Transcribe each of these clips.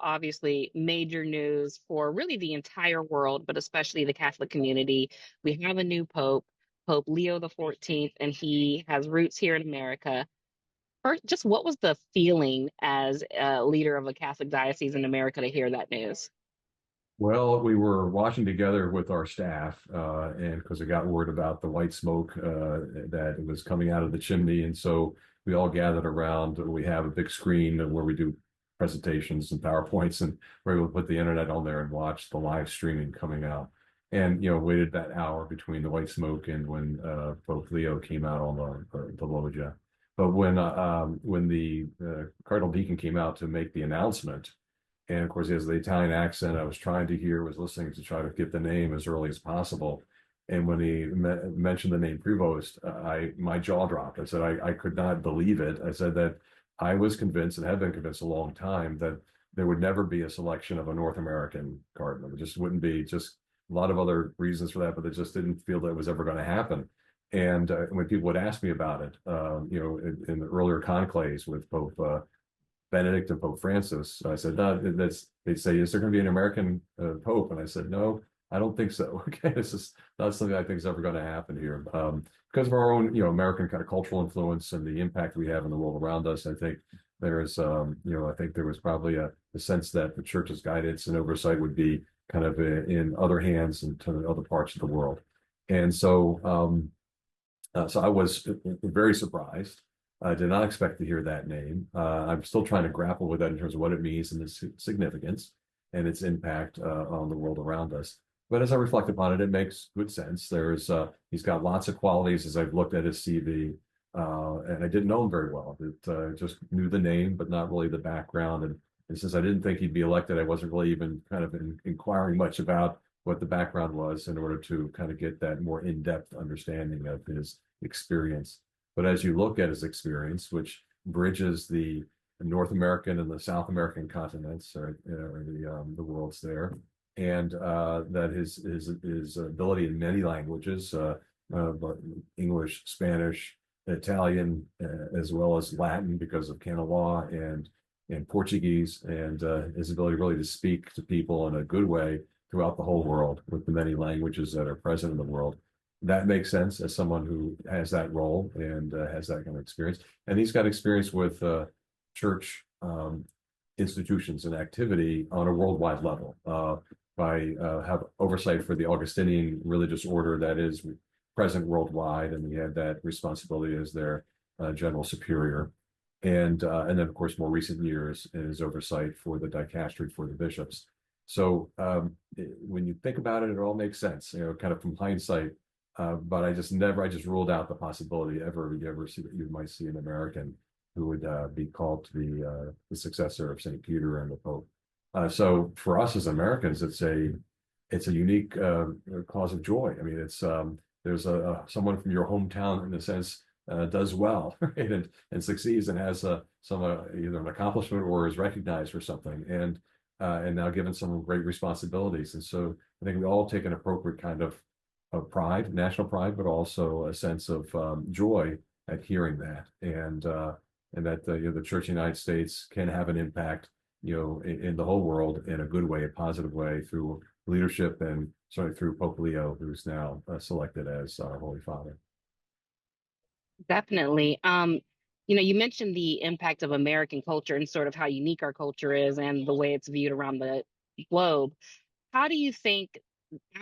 obviously major news for really the entire world, but especially the Catholic community. We have a new pope, Pope Leo the 14th, and he has roots here in America. First, just what was the feeling as a leader of a Catholic diocese in America to hear that news? Well, we were watching together with our staff, and because we got word about the white smoke that was coming out of the chimney, and so we all gathered around. We have a big screen where we do presentations and PowerPoints, and we're able to put the internet on there and watch the live streaming coming out. And waited that hour between the white smoke and when Pope Leo came out on the loggia. But when the Cardinal Deacon came out to make the announcement. And of course, he has the Italian accent. I was trying to hear, was listening to try to get the name as early as possible. And when he mentioned the name Prevost, my jaw dropped. I said I could not believe it. I said that I was convinced and had been convinced a long time that there would never be a selection of a North American cardinal. It just wouldn't be. Just a lot of other reasons for that, but it just didn't feel that it was ever going to happen. And when people would ask me about it, in the earlier conclaves with Pope Benedict and Pope Francis. I said, no, they'd say, is there going to be an American Pope? And I said, no, I don't think so. Okay, this is not something I think is ever going to happen here. Because of our own, American kind of cultural influence and the impact we have in the world around us, I think there's, I think there was probably a sense that the church's guidance and oversight would be kind of in other hands and to other parts of the world. And so I was very surprised. I did not expect to hear that name. I'm still trying to grapple with that in terms of what it means and its significance and its impact on the world around us. But as I reflect upon it, it makes good sense. He's got lots of qualities as I've looked at his CV, and I didn't know him very well. Just knew the name, but not really the background. And since I didn't think he'd be elected, I wasn't really even kind of inquiring much about what the background was in order to kind of get that more in-depth understanding of his experience. But as you look at his experience, which bridges the North American and the South American continents, or the worlds there, and that his ability in many languages, English, Spanish, Italian, as well as Latin because of canon law and Portuguese, and his ability really to speak to people in a good way throughout the whole world with the many languages that are present in the world. That makes sense as someone who has that role and has that kind of experience. And he's got experience with church institutions and activity on a worldwide level. Have oversight for the Augustinian religious order that is present worldwide, and he had that responsibility as their general superior. And then, of course, more recent years is oversight for the dicastery for the bishops. So when you think about it, it all makes sense, kind of from hindsight. But I just ruled out the possibility you might see an American who would be called to be the successor of St. Peter and the Pope. So for us as Americans, it's a unique cause of joy. I mean, there's someone from your hometown in a sense does well, right? and succeeds and has either an accomplishment or is recognized for something and now given some great responsibilities. And so I think we all take an appropriate kind of pride, national pride, but also a sense of joy at hearing that, and that the Church of the United States can have an impact, in the whole world in a good way, a positive way through leadership, and certainly through Pope Leo, who's now selected as our Holy Father. Definitely. You mentioned the impact of American culture and sort of how unique our culture is and the way it's viewed around the globe. How do you think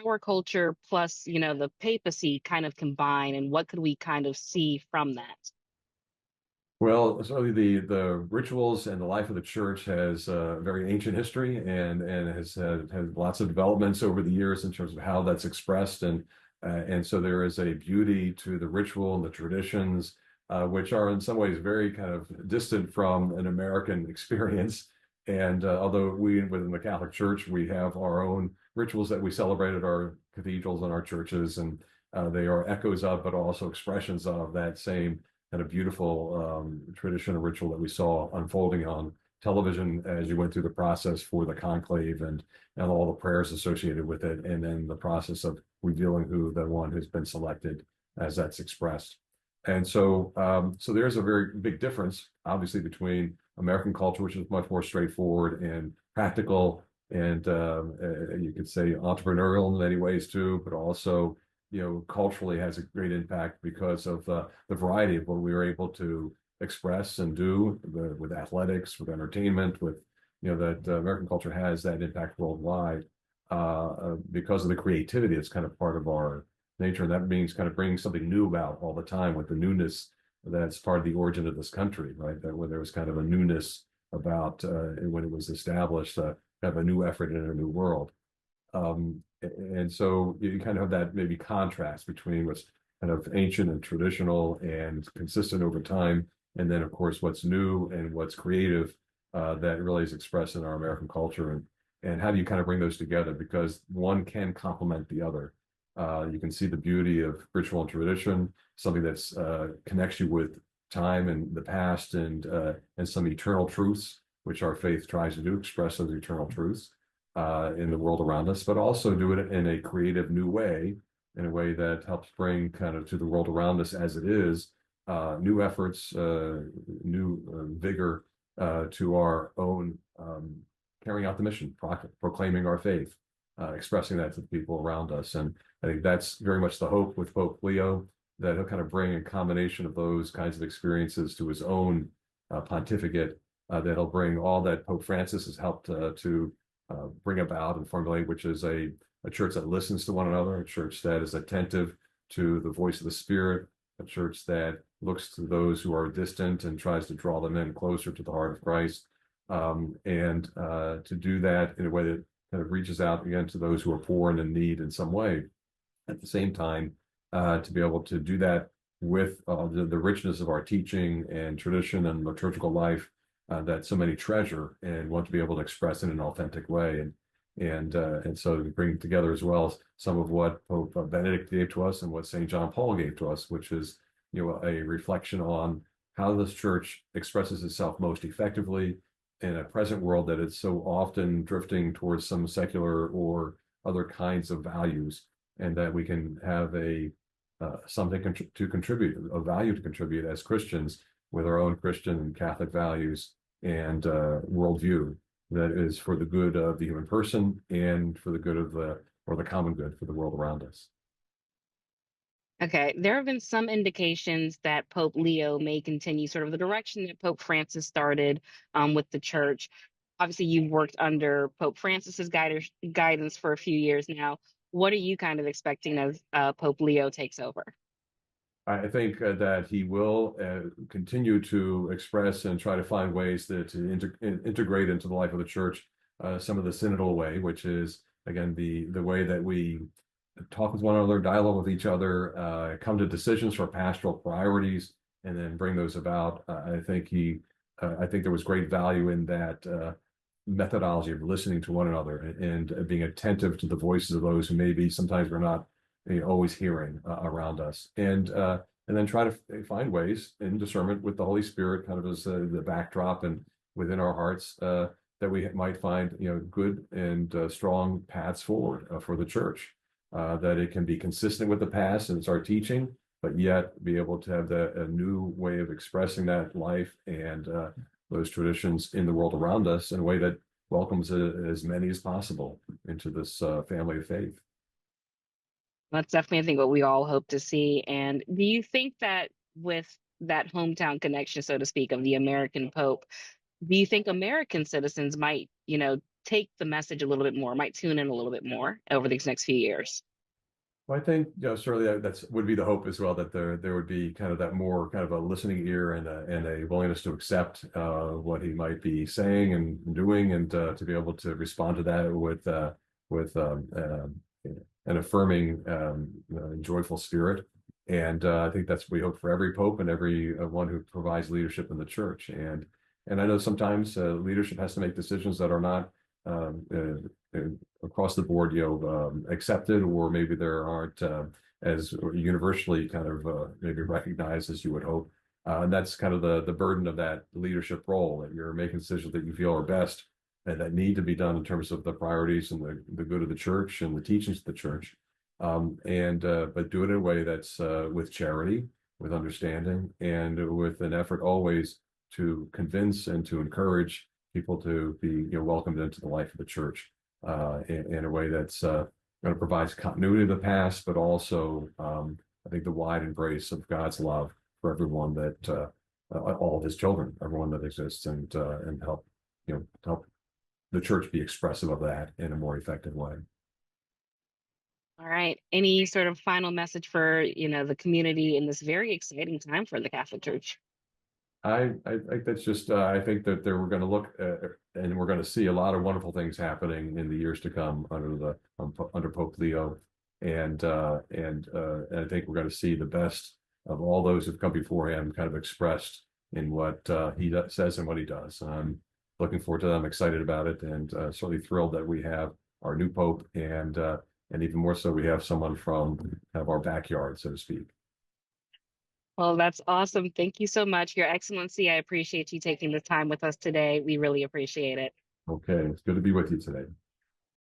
our culture plus, the papacy kind of combine, and what could we kind of see from that? Well, so the rituals and the life of the church has a very ancient history and has had lots of developments over the years in terms of how that's expressed, and so there is a beauty to the ritual and the traditions, which are in some ways very kind of distant from an American experience. And although within the Catholic Church, we have our own rituals that we celebrate at our cathedrals and our churches, and they are echoes of, but also expressions of that same kind of beautiful tradition and ritual that we saw unfolding on television as you went through the process for the conclave and all the prayers associated with it, and then the process of revealing who the one who's been selected as that's expressed. And so there's a very big difference, obviously, between American culture, which is much more straightforward and practical and you could say entrepreneurial in many ways too, but also culturally has a great impact because of the variety of what we were able to express and do with athletics, with entertainment, with that American culture has that impact worldwide because of the creativity that's kind of part of our nature, and that means kind of bringing something new about all the time with the newness that's part of the origin of this country, right? That where there was kind of a newness about when it was established, kind of a new effort in a new world. And so you kind of have that maybe contrast between what's kind of ancient and traditional and consistent over time, and then of course what's new and what's creative that really is expressed in our American culture, and how do you kind of bring those together because one can complement the other. You can see the beauty of ritual and tradition, something that's connects you with time and the past and some eternal truths, which our faith tries to do, express those eternal truths in the world around us, but also do it in a creative new way, in a way that helps bring kind of to the world around us as it is, new efforts, new vigor to our own carrying out the mission, proclaiming our faith, expressing that to the people around us. And I think that's very much the hope with Pope Leo, that he'll kind of bring a combination of those kinds of experiences to his own pontificate, that he'll bring all that Pope Francis has helped to bring about and formulate, which is a church that listens to one another, a church that is attentive to the voice of the Spirit, a church that looks to those who are distant and tries to draw them in closer to the heart of Christ, and to do that in a way that kind of reaches out again to those who are poor and in need in some way. At the same time, to be able to do that with the richness of our teaching and tradition and liturgical life that so many treasure and want to be able to express in an authentic way. And so to bring together as well as some of what Pope Benedict gave to us and what St. John Paul gave to us, which is a reflection on how this church expresses itself most effectively in a present world that is so often drifting towards some secular or other kinds of values, and that we can have a something to contribute, a value to contribute as Christians with our own Christian and Catholic values and worldview that is for the good of the human person and for the good of the common good for the world around us. Okay, there have been some indications that Pope Leo may continue sort of the direction that Pope Francis started with the church. Obviously, you've worked under Pope Francis's guidance for a few years now. What are you kind of expecting as Pope Leo takes over? I think that he will continue to express and try to find ways to integrate into the life of the church some of the synodal way, which is, again, the way that we talk with one another, dialogue with each other, come to decisions for pastoral priorities, and then bring those about. I think there was great value in that methodology of listening to one another and being attentive to the voices of those who maybe sometimes we're not always hearing around us, and then try to find ways in discernment with the Holy Spirit, kind of as the backdrop and within our hearts, that we might find good and strong paths forward for the church, that it can be consistent with the past and it's our teaching, but yet be able to have a new way of expressing that life and those traditions in the world around us in a way that welcomes as many as possible into this family of faith. That's definitely, I think, what we all hope to see. And do you think that with that hometown connection, so to speak, of the American Pope, do you think American citizens might, take the message a little bit more, might tune in a little bit more over these next few years? Well, I think, certainly that's would be the hope as well, that there would be kind of that more kind of a listening ear and a willingness to accept what he might be saying and doing, and to be able to respond to that with an affirming, joyful spirit. And I think that's what we hope for every pope and every one who provides leadership in the church. And I know sometimes leadership has to make decisions that are not across the board, accepted, or maybe there aren't as universally kind of maybe recognized as you would hope. And that's kind of the burden of that leadership role, that you're making decisions that you feel are best and that need to be done in terms of the priorities and the good of the church and the teachings of the church. But do it in a way that's with charity, with understanding, and with an effort always to convince and to encourage people to be, welcomed into the life of the church in a way that's going to provide continuity of the past, but also I think the wide embrace of God's love for everyone that all of His children, everyone that exists, and help help the church be expressive of that in a more effective way. All right. Any sort of final message for, the community in this very exciting time for the Catholic Church? I think that's just I think that we're going to look and we're going to see a lot of wonderful things happening in the years to come under Pope Leo, and I think we're going to see the best of all those who've come before him kind of expressed in what says and what he does. I'm looking forward to that. I'm excited about it, and certainly thrilled that we have our new Pope, and even more so we have someone from kind of our backyard, so to speak. Well, that's awesome. Thank you so much, Your Excellency. I appreciate you taking the time with us today. We really appreciate it. Okay, it's good to be with you today.